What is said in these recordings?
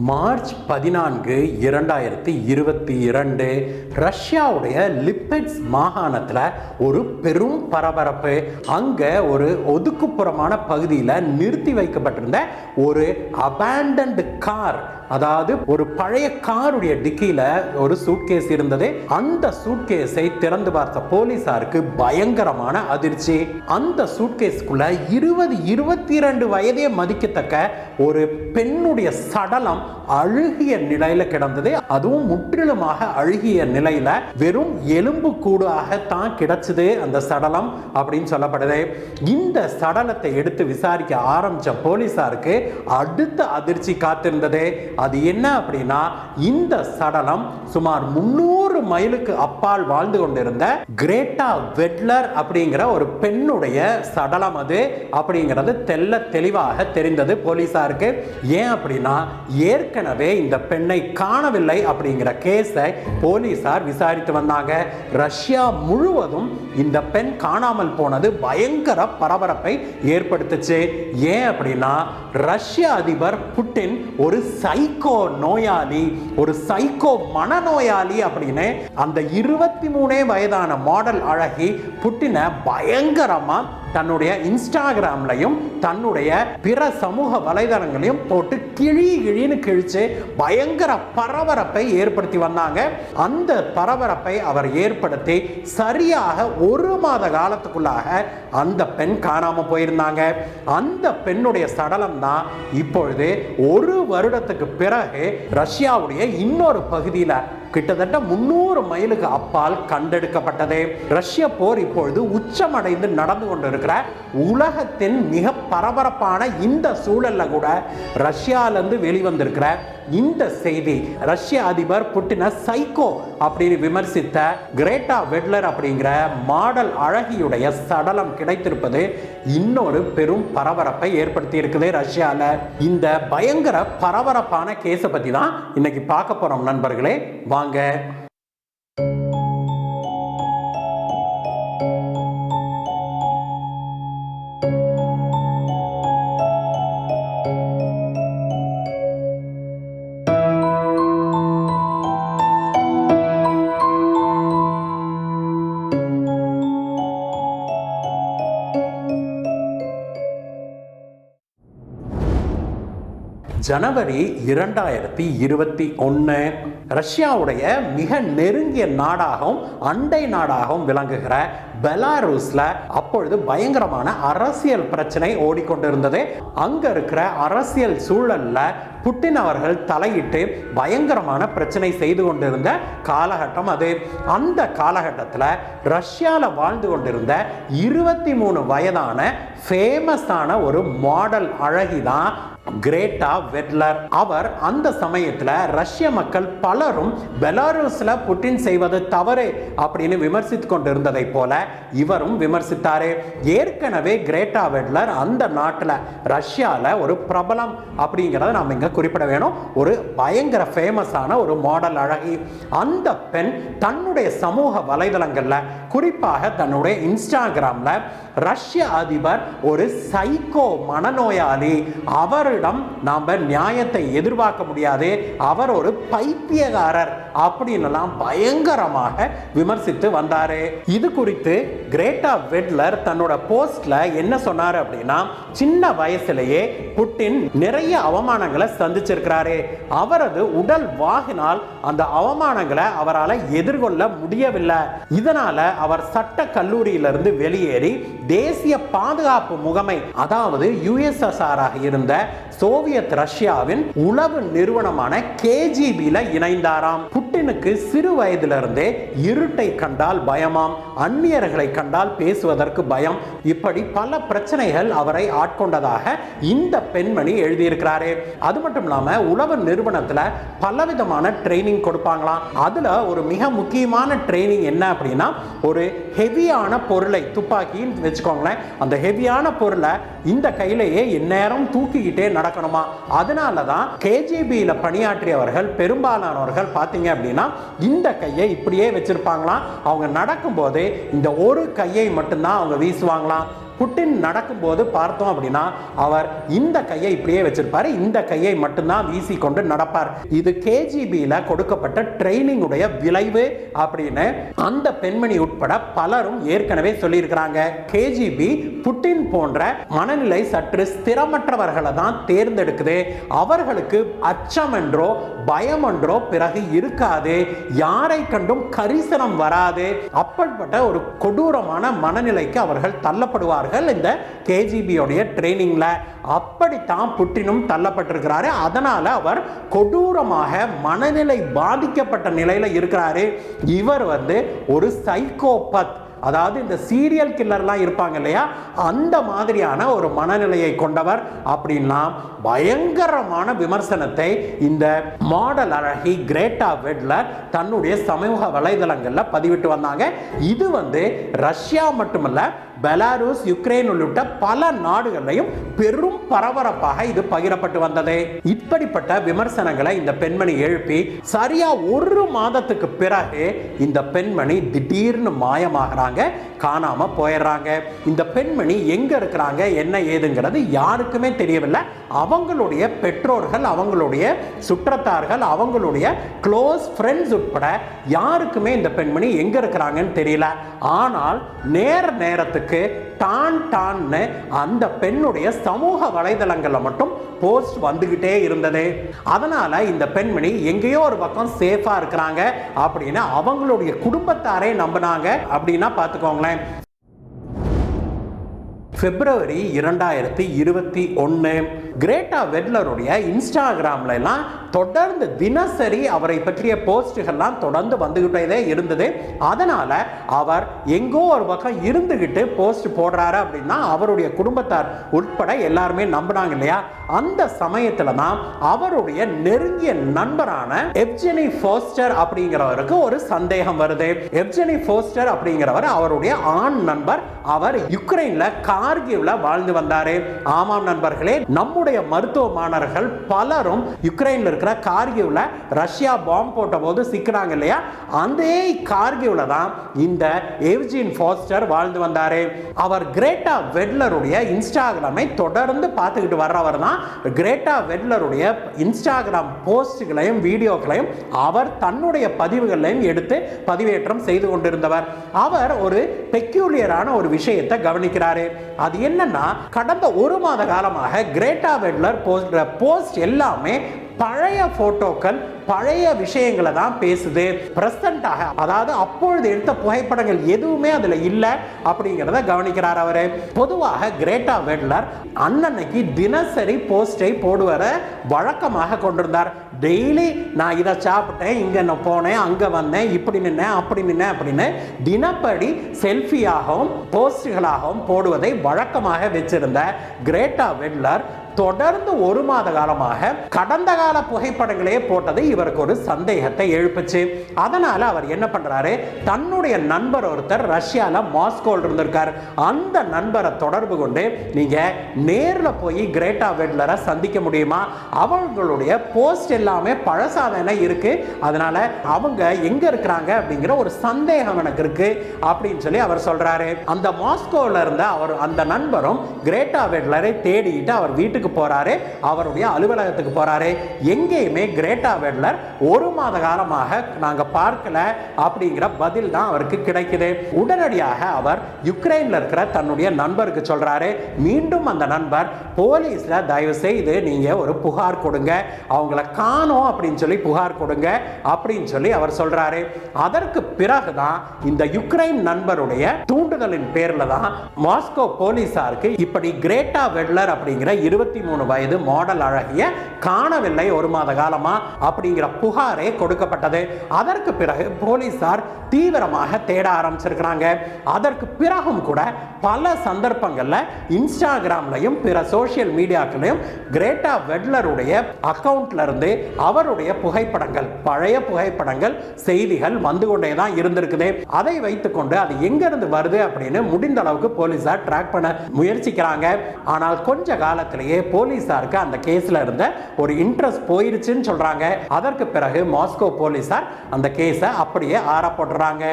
March 14, 2022 ரஷ்யாவுடைய லிப்பெட்ஸ் மாகாணத்தில் ஒரு பெரும் பரபரப்பு. அங்கே ஒரு ஒதுக்குப்புறமான பகுதியில் நிறுத்தி வைக்கப்பட்டிருந்த ஒரு அபேண்டன்ட் கார், அதாவது ஒரு பழைய காருடைய டிக்கியில ஒரு சூட்கேஸ் இருந்தது. அந்த சூட்கேஸை திறந்து பார்த்த போலீசாருக்கு பயங்கரமான அதிர்ச்சி. அந்த சூட்கேஸ்க்குள்ள 22 வயதே மதிக்கத்தக்க ஒரு பெண்ணுடைய சடலம் அழுகிய நிலையில கிடந்தது. அதுவும் முற்றிலுமாக அழுகிய நிலையில வெறும் எலும்பு கூடாக தான் கிடைச்சது அந்த சடலம் அப்படின்னு சொல்லப்படுது. இந்த சடலத்தை எடுத்து விசாரிக்க ஆரம்பிச்ச போலீசாருக்கு அடுத்த அதிர்ச்சி காத்திருந்தது. அது என்ன அப்படின்னா, இந்த சடலம் சுமார் 300 மைலுக்கு அப்பால் வாழ்ந்து கொண்டிருந்த கிரேட்டா வெட்லர் அப்படிங்கிற ஒரு பெண்ணுடைய சடலம் அது அப்படிங்கிறது தெல்ல தெளிவாக தெரிந்தது போலீசாருக்கு. ஏன் அப்படின்னா, ஏற்கனவே இந்த பெண்ணை காணவில்லை அப்படிங்கிற கேஸை போலீசார் விசாரித்து வந்தாங்க. ரஷ்யா முழுவதும் இந்த பெண் காணாமல் போனது பயங்கர பரபரப்பை ஏற்படுத்துச்சு. ஏன் அப்படின்னா, ரஷ்ய அதிபர் புட்டின் ஒரு சைக்கோ நோயாளி, ஒரு சைக்கோ மனநோயாளி அப்படின்னு அந்த 23 வயதான மாடல் அழகி புட்டினை பயங்கரமா தன்னுடைய இன்ஸ்டாகிராம்லையும் தன்னுடைய பிற சமூக வலைதளங்களையும் போட்டு கிழின்னு கிழிச்சு பயங்கர பரபரப்பை ஏற்படுத்தி வந்தாங்க. அந்த பரபரப்பை அவர் ஏற்படுத்தி சரியாக 1 மாத காலத்துக்குள்ளாக அந்த பெண் காணாம போயிருந்தாங்க. அந்த பெண்ணுடைய சடலம் தான் இப்பொழுது 1 வருடத்துக்கு பிறகு ரஷ்யாவுடைய இன்னொரு பகுதியில் கிட்டத்தட்ட 300 மைலுக்கு அப்பால் கண்டெடுக்கப்பட்டது. ரஷ்ய போர் இப்பொழுது உச்சமடைந்து நடந்து கொண்டிருக்கிற உலகத்தின் மிக பரபரப்பான இந்த சூழல்ல கூட ரஷ்யாவிலிருந்து வெளிவந்திருக்கிற இந்த செய்தி, ரஷ்ய அதிபர் புட்டினை சைக்கோ அப்படின்னு விமர்சித்த கிரேட்டா வெட்லர் அப்படிங்கிற மாடல் அழகியுடைய சடலம் கிடைத்திருப்பது இன்னொரு பெரும் பரபரப்பை ஏற்படுத்தி இருக்குது ரஷ்யால. இந்த பயங்கர பரபரப்பான கேஸை பத்தி தான் இன்னைக்கு பார்க்க போறோம் நண்பர்களே. வாங்க. ஜனவரி 2021 ரஷ்யாவுடைய மிக நெருங்கிய நாடாகவும் அண்டை நாடாகவும் விளங்குகிற பெலாருஸ்ல அப்பொழுது பயங்கரமான அரசியல் பிரச்சனை ஓடிக்கொண்டிருந்தது. அங்க இருக்கிற அரசியல் சூழல்ல புட்டின் அவர்கள் தலையிட்டு பயங்கரமான பிரச்சனை செய்து கொண்டிருந்த காலகட்டம் அது. அந்த காலகட்டத்தில் ரஷ்யாவில் வாழ்ந்து கொண்டிருந்த 23 வயதான ஃபேமஸான ஒரு மாடல் அழகி தான் கிரேட்டா வெட்லர். அவர் அந்த சமயத்தில் ரஷ்ய மக்கள் பலரும் பெலாருஸ்ல புட்டின் செய்வது தவறு அப்படின்னு விமர்சித்து கொண்டிருந்ததை போல இவரும் விமர்சித்தாரு. ஏற்கனவே கிரேட்டா வெட்லர் அந்த நாட்டில் ரஷ்யாவில் ஒரு பிரபலம் அப்படிங்கிறத நாம் இங்க குறிப்பிட வேணும். ஒரு பயங்கர ஃபேமஸான ஒரு மாடல் அழகி. அந்த பெண் தன்னுடைய சமூக வலைதளங்கள்ல, குறிப்பாக தன்னுடைய இன்ஸ்டாகிராம்ல ரஷ்ய அதிபர் ஒரு சைக்கோ மனநோயாளி, அவரிடம் நாம நியாயத்தை எதிர்பார்க்க முடியாது, அவர் ஒரு பைத்தியக்காரர் அப்படின்னு பயங்கரமாக விமர்சித்து வந்தாரு. இது குறித்து கிரேட்டா வெட்லர் தன்னோட போஸ்ட்ல என்ன சொன்னாரு அப்படின்னா, சின்ன வயசுலேயே புட்டின் நிறைய அவமானங்களை சந்திச்சிருக்கிறாரு. அவரது உடல் வாகினால் அந்த அவமானங்களை அவரால் எதிர்கொள்ள முடியவில்லை. இதனால அவர் சட்ட கல்லூரியிலிருந்து வெளியேறி தேசிய பாதுகாப்பு முகமை, அதாவது USSR இருந்த சோவியத் ரஷ்யாவின் உளவு நிறுவனமான KGBல இணைந்தாராம். புட்டினுக்கு சிறு வயதிலிருந்தே இருட்டை கண்டால் பயமாம், அந்நியர்களை கண்டால் பேசுவதற்கு பயம், இப்படி பல பிரச்சனைகள் அவரை ஆட்கொண்டதாக இந்த பெண்மணி எழுதியிருக்கிறாரு. அது மட்டும் இல்லாம உளவு நிறுவனத்துல பலவிதமான ட்ரைனிங் கொடுப்பாங்களாம். அதுல ஒரு மிக முக்கியமான ட்ரைனிங் என்ன அப்படின்னா, ஒரு ஹெவியான பொருளை, துப்பாக்கின்னு வச்சுக்கோங்களேன், அந்த ஹெவியான பொருளை இந்த கையிலேயே எந்நேரம் தூக்கிக்கிட்டே நடக்கணுமா. அதனால தான் KGBல பணியாற்றியவர்கள் பெரும்பாலானவர்கள் பார்த்தீங்க அப்படின்னா இந்த கையை இப்படியே வச்சிருப்பாங்களாம். அவங்க நடக்கும்போது இந்த ஒரு கையை மட்டும்தான் அவங்க வீசுவாங்களாம். புட்டின் நடக்கும்போது பார்த்தோம் அப்படின்னா அவர் இந்த கையை இப்படியே வச்சிருப்பாரு, இந்த கையை மட்டும்தான் வீசிக்கொண்டு நடப்பார். இது கேஜிபியில கொடுக்கப்பட்ட ட்ரைனிங் உடைய விளைவு அப்படின்னு அந்த பெண்மணி உட்பட பலரும் ஏற்கனவே சொல்லியிருக்கிறாங்க. கேஜிபி புட்டின் போன்ற மனநிலை சற்று ஸ்திரமற்றவர்களை தான் தேர்ந்தெடுக்குது. அவர்களுக்கு அச்சம் என்றோ பயம் என்றோ பிறகு இருக்காது, யாரை கண்டும் கரிசனம் வராது. அப்படிப்பட்ட ஒரு கொடூரமான மனநிலைக்கு அவர்கள் தள்ளப்படுவார்கள் இந்த கேஜிபியோடைய ட்ரைனிங்ல. அப்படித்தான் புட்டினும் தள்ளப்பட்டிருக்கிறாரு. அதனால அவர் கொடூரமாக மனநிலை பாதிக்கப்பட்ட நிலையில இருக்கிறாரு. இவர் ஒரு சைக்கோபத், அதாவது இந்த சீரியல் கில்லர்லாம் இருப்பாங்க இல்லையா, அந்த மாதிரியான ஒரு மனநிலையை கொண்டவர் அப்படின்னா பயங்கரமான விமர்சனத்தை இந்த மாடல் அழகி கிரேட்டா வெட்லர் தன்னுடைய சமூக வலைதளங்கள்ல பதிவிட்டு வந்தாங்க. இது ரஷ்யா மட்டுமல்ல, பெலாருஸ், யுக்ரைன் உள்ளிட்ட பல நாடுகளிலும் பெரும் பரபரப்பாக இது பகிரப்பட்டு வந்தது. இப்படிப்பட்ட விமர்சனங்களை இந்த பெண்மணி எழுப்பி சரியா ஒரு மாதத்துக்கு பிறகு இந்த பெண்மணி திடீர்னு மாயமாகிறாங்க, காணாம போயிடுறாங்க. இந்த பெண்மணி எங்க இருக்கிறாங்க, என்ன ஏதுங்கிறது யாருக்குமே தெரியவில்லை. அவங்களுடைய பெற்றோர்கள், அவங்களுடைய சுற்றத்தார்கள், அவங்களுடைய க்ளோஸ் ஃப்ரெண்ட்ஸ் உட்பட யாருக்குமே இந்த பெண்மணி எங்க இருக்கிறாங்கன்னு தெரியல. ஆனால் நேரத்துக்கு டான்னு அந்த பெண்ணுடைய சமூக வலைதளங்கள்ல மட்டும் போஸ்ட் வந்துகிட்டே இருந்தது. அதனால இந்த பெண்மணி எங்கேயோ ஒரு பக்கம் சேஃபா இருக்கிறாங்க அப்படின்னு அவங்களுடைய குடும்பத்தாரே நம்பினாங்க அப்படின்னா பார்த்துக்கோங்களேன். பிப்ரவரி 2021 கிரேட்டா வெட்லருடைய இன்ஸ்டாகிராம்ல எல்லாம் தொடர்ந்து தினசரி அவரை பற்றிய போஸ்டுகள்லாம் தொடர்ந்து வந்துகிட்டே இருந்தது. அதனால அவர் எங்கோ ஒரு பக்கம் இருந்துகிட்டு போஸ்ட் போடுறாரு அப்படின்னா அவருடைய குடும்பத்தார் உட்பட எல்லாருமே நம்பினாங்க இல்லையா. அந்த சமயத்துல தான் அவருடைய நெருங்கிய நண்பரான எவ்ஜெனி ஃபோஸ்டர் அப்படிங்கிறவருக்கு ஒரு சந்தேகம் வருது. எவ்ஜெனி ஃபோஸ்டர் அப்படிங்கிறவர் அவருடைய ஆண் நண்பர். அவர் யுக்ரைன்ல கார்கிவ்ல வாழ்ந்து வந்தாரு. ஆமாம் நண்பர்களே, நம்முடைய மருத்துவ மாணவர்கள் பலரும் யுக்ரைன்ல இருக்கிற கார்கிவ்ல ரஷ்யா பாம்பு போட்ட போது சிக்கிறாங்க இல்லையா, அதே கார்கிவ்ல தான் இந்த எவ்ஜெனி ஃபோஸ்டர் வாழ்ந்து வந்தாரு. அவர் கிரேட்டா வெட்லருடைய இன்ஸ்டாகிராமை தொடர்ந்து பார்த்துக்கிட்டு வர்றவர் தான். கிரேட்டா வெட்லருடைய இன்ஸ்டாகிராம் போஸ்ட்களையும் வீடியோக்களையும் அவர் தன்னுடைய பதிவுகளையும் எடுத்து பதிவேற்றம் செய்து கொண்டிருந்தவர். அவர் ஒரு பெக்யூலியரான ஒரு விஷயத்தை கவனிக்கிறாரு. அது என்னன்னா, கடந்த ஒரு மாத காலமாக கிரேட்டா வெட்லர் போஸ்ட் எல்லாமே பழைய போட்டோக்கள், பழைய விஷயங்களை தான் பேசுது. பிரசன்டாக, அதாவது அப்பொழுது எடுத்த புகைப்படங்கள் எதுவுமே அதுல இல்ல அப்படிங்கிறத கவனிக்கிறார் அவரு. பொதுவாக கிரேட்டா வெட்லர் அன்னன்னைக்கு தினசரி போஸ்டை போடுவர வழக்கமாக கொண்டிருந்தார். டெய்லி நான் இதை சாப்பிட்டேன், இங்க நான் போனேன், அங்க வந்தேன், இப்படி நின்னேன், அப்படி நின்னேன் அப்படின்னு தினப்படி செல்ஃபியாகவும் போஸ்டுகளாகவும் போடுவதை வழக்கமாக வச்சிருந்த கிரேட்டா வெட்லர் தொடர்ந்து ஒரு மாத காலமாக கடந்த கால புகைப்படங்களே போட்டது இவருக்கு ஒரு சந்தேகத்தை எழுப்புச்சு. அதனால அவர் என்ன பண்றாரு, தன்னுடைய நண்பர் ஒருத்தர் ரஷ்யால மாஸ்கோல இருந்திருக்கார். அந்த நண்பரை தொடர்பு கொண்டு, நீங்க நேர்ல போய் கிரேட்டா வெட்லரை சந்திக்க முடியுமா, அவங்களுடைய போஸ்ட் எல்லாமே பழசாதானே இருக்கு, அதனால அவங்க எங்க இருக்கிறாங்க அப்படிங்கிற ஒரு சந்தேகம் எனக்கு இருக்கு அப்படின்னு சொல்லி அவர் சொல்றாரு. அந்த மாஸ்கோல இருந்த அவர் அந்த நண்பரும் கிரேட்டா வெட்லரை தேடிட்டு அவர் வீட்டுக்கு போறாரு, அவருடைய அலுவலகத்துக்கு போறாரு. எங்கேயுமே கிரேட்டா வெட்லர் ஒரு மாத காலமாக நாங்க பார்க்கல அப்படிங்கிற பதில் தான் அவருக்கு கிடைக்குது. உடனடியாக அவர் யுக்ரைன்ல இருக்கிற தன்னுடைய நண்பருக்கு சொல்றாரு. மீண்டும் அந்த நண்பர், போலீஸ்ல தயவு செய்து நீங்க ஒரு புகார் கொடுங்க, அவங்கள காணோம் அப்படின்னு சொல்லி புகார் கொடுங்க அப்படின்னு சொல்லி அவர் சொல்றாரு. அதற்கு பிறகுதான் இந்த யுக்ரைன் நண்பருடைய தூண்டுதலின் பேர்ல தான் மாஸ்கோ போலீசாருக்கு இப்படி கிரேட்டா வெட்லர் அப்படிங்கிற 23 வயது மாடல் அழகிய காணவில்லை ஒரு மாத காலமா அப்படிங்கிற புகாரே கொடுக்கப்பட்டது. அதற்கு பிறகு போலீசார் தீவிரமாக தேட ஆரம்பிச்சிருக்கிறாங்க. அதற்கு பிறகும் கூட பல சந்தர்ப்பங்கள்ல இன்ஸ்டாகிராம்லையும் பிற சோசியல் மீடியாக்களையும் கிரேட்டா வெட்லருடைய அக்கவுண்ட்ல இருந்து அவருடைய புகைப்படங்கள், பழைய புகைப்படங்கள், செய்திகள் வந்து கொண்டே தான் இருந்திருக்குது. அதை வைத்துக்கொண்டு அது எங்க இருந்து வருது அப்படின்னு முடிந்த அளவுக்கு போலீசார் ட்ராக் பண்ண முயற்சிக்கிறாங்க. ஆனால் கொஞ்ச காலத்திலேயே போலீசாருக்கு அந்த கேஸ்ல இருந்த ஒரு இன்ட்ரெஸ்ட் போயிருச்சுன்னு சொல்றாங்க. அதற்கு பிறகு மாஸ்கோ போலீசார் அந்த கேஸை அப்படியே ஆற போடுறாங்க.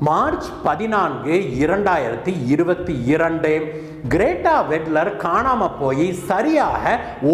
மார்ச் 14, 2022 கிரேட்டா வெட்லர் காணாம போய் சரியாக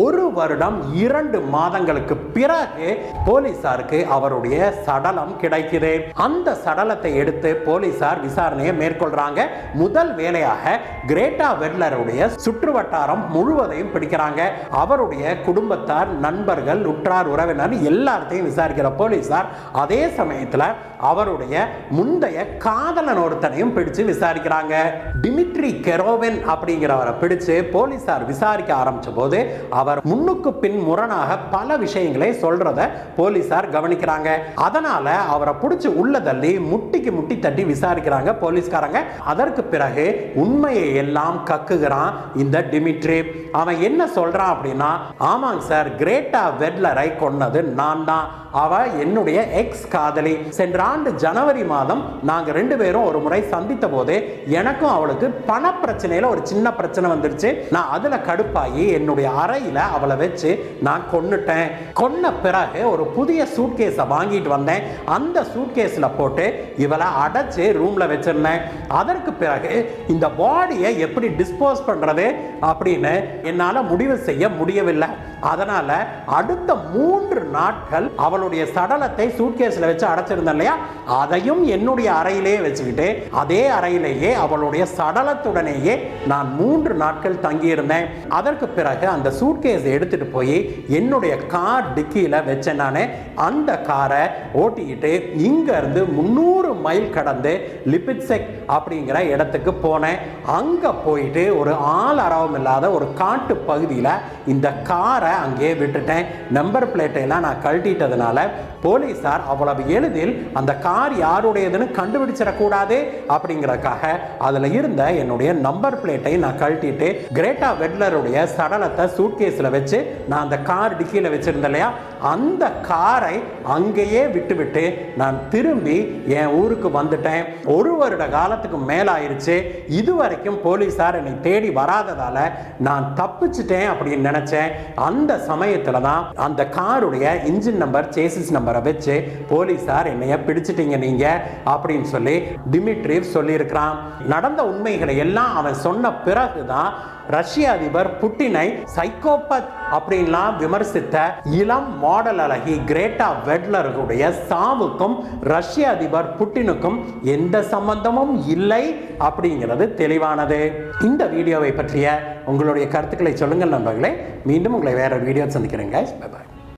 1 வருடம் 2 மாதங்களுக்கு பிறகு போலீசாருக்கு அவருடைய சடலம் கிடைக்குது. அந்த சடலத்தை எடுத்து போலீசார் விசாரணையை மேற்கொள்றாங்க. முதல் வேலையாக கிரேட்டா வெட்லருடைய சுற்றுவட்டாரம் முழுவதையும் பிடிக்கிறாங்க. அவருடைய குடும்பத்தார், நண்பர்கள், உற்றார் உறவினர் எல்லாத்தையும் விசாரிக்கிற போலீசார் அதே சமயத்தில் அவருடைய முந்தைய காதலன் ஒருத்தனையும் பிடிச்சு விசாரிக்கிறாங்க. டிமிட்ரி கெரோவின் அப்படிங்கிறவரை பிடிச்சு போலீசார் விசாரிக்க ஆரம்பிச்ச போது அவர் முன்னுக்கு பின் முரணாக பல விஷயங்களை சொல்றத போலீசார் கவனிக்கிறாங்க. அதனால அவரை பிடிச்சு உள்ள தள்ளி முட்டிக்கு முட்டி தட்டி விசாரிக்கிறாங்க போலீஸ்காரங்க. அதற்கு பிறகு உண்மையை எல்லாம் கக்குகிறான் இந்த டிமிட்ரி. அவன் என்ன சொல்றான் அப்படின்னா, ஆமாங்க சார், கிரேட்டா வெட்லரை கொன்னது நான் தான். அவ என்னுடைய எக்ஸ் காதலி. சென்ற ஆண்டு ஜனவரி மாதம் நாங்க 2 பேரும் ஒரு முறை சந்தித்த போது எனக்கும் அவளுக்கு பண பிரச்சனையில ஒரு சின்ன பிரச்சனை வந்துருச்சு. நான் அதுல கடுப்பாகி என்னுடைய அறையில அவளை வச்சு நான் கொன்னுட்டேன். கொன்ன பிறகு ஒரு புதிய சூட்கேஸை வாங்கிட்டு வந்தேன். அந்த சூட்கேஸ்ல போட்டு இவளை அடைச்சு ரூம்ல வச்சிருந்தேன். அதற்கு பிறகு இந்த பாடியை எப்படி டிஸ்போஸ் பண்றது அப்படின்னு என்னால முடிவு செய்ய முடியவில்லை. அதனால அடுத்த 3 நாட்கள் அவளுடைய சடலத்தை சூட்கேஸ்ல வச்சு அடைச்சிருந்தேன் இல்லையா, அதையும் என்னுடைய அறையிலேயே வச்சுக்கிட்டு அதே அறையிலேயே அவளுடைய சடலத்துடனேயே நான் 3 நாட்கள் தங்கியிருந்தேன். அதற்கு பிறகு அந்த சூட்கேஸ் எடுத்துட்டு போய் என்னுடைய கார் டிக்கியில வச்சேன். நானே அந்த காரை ஓட்டிக்கிட்டு இங்க இருந்து 300 மைல் கடந்து லிபிட்செக் அப்படிங்கிற இடத்துக்கு போனேன். அங்க போயிட்டு ஒரு ஆள் அரவம் இல்லாத ஒரு காட்டு பகுதியில் இந்த காரை அங்கே விட்டுட்டேன். நம்பர் பிளேட்டை எல்லாம் நான் கழட்டிட்டதுனால போலீசார் அவ்வளவு எளிதில் அந்த கார் யாருடையதுன்னு கண்டுபிடிச்சிடக்கூடாது அப்படிங்கிறதுக்காக அதுல இருந்த என்னுடைய நம்பர் பிளேட்டை நான் கழட்டிட்டு கிரேட்டா வெட்லருடைய சடலத்தை சூட்கேஸ்ல வச்சு நான் அந்த கார் டிக்கியில வச்சிருந்தேன் இல்லையா, அந்த காரை அங்கேயே விட்டுவிட்டு நான் திரும்பி என் ஊருக்கு வந்துட்டேன். 1 வருட காலத்துக்கு மேலாயிருச்சு. இதுவரைக்கும் போலீசார் என்னை தேடி வராததால நான் தப்பிச்சிட்டேன் அப்படின்னு நினைச்சேன். அந்த சமயத்துல தான் அந்த காருடைய இன்ஜின் நம்பர், சேசிஸ் நம்பரை வச்சு போலீசார் என்னைய பிடிச்சிட்டீங்க நீங்க அப்படின்னு சொல்லி டிமிட்ரி சொல்லி இருக்கிறான். நடந்த உண்மைகளை எல்லாம் அவன் சொன்ன பிறகுதான் ரஷ்ய அதிபர் புட்டினை சைக்கோபத் அப்படின்லாம் விமர்சித்த இளம் மாடல் அழகி கிரேட்டா வெட்லருடைய சாவுக்கும் ரஷ்ய அதிபர் புட்டினுக்கும் எந்த சம்பந்தமும் இல்லை அப்படிங்கிறது தெளிவானது. இந்த வீடியோவை பற்றிய உங்களுடைய கருத்துக்களை சொல்லுங்கள் நண்பர்களே. மீண்டும் உங்களை வேற வீடியோ சந்திக்கிறேங்க. Bye bye.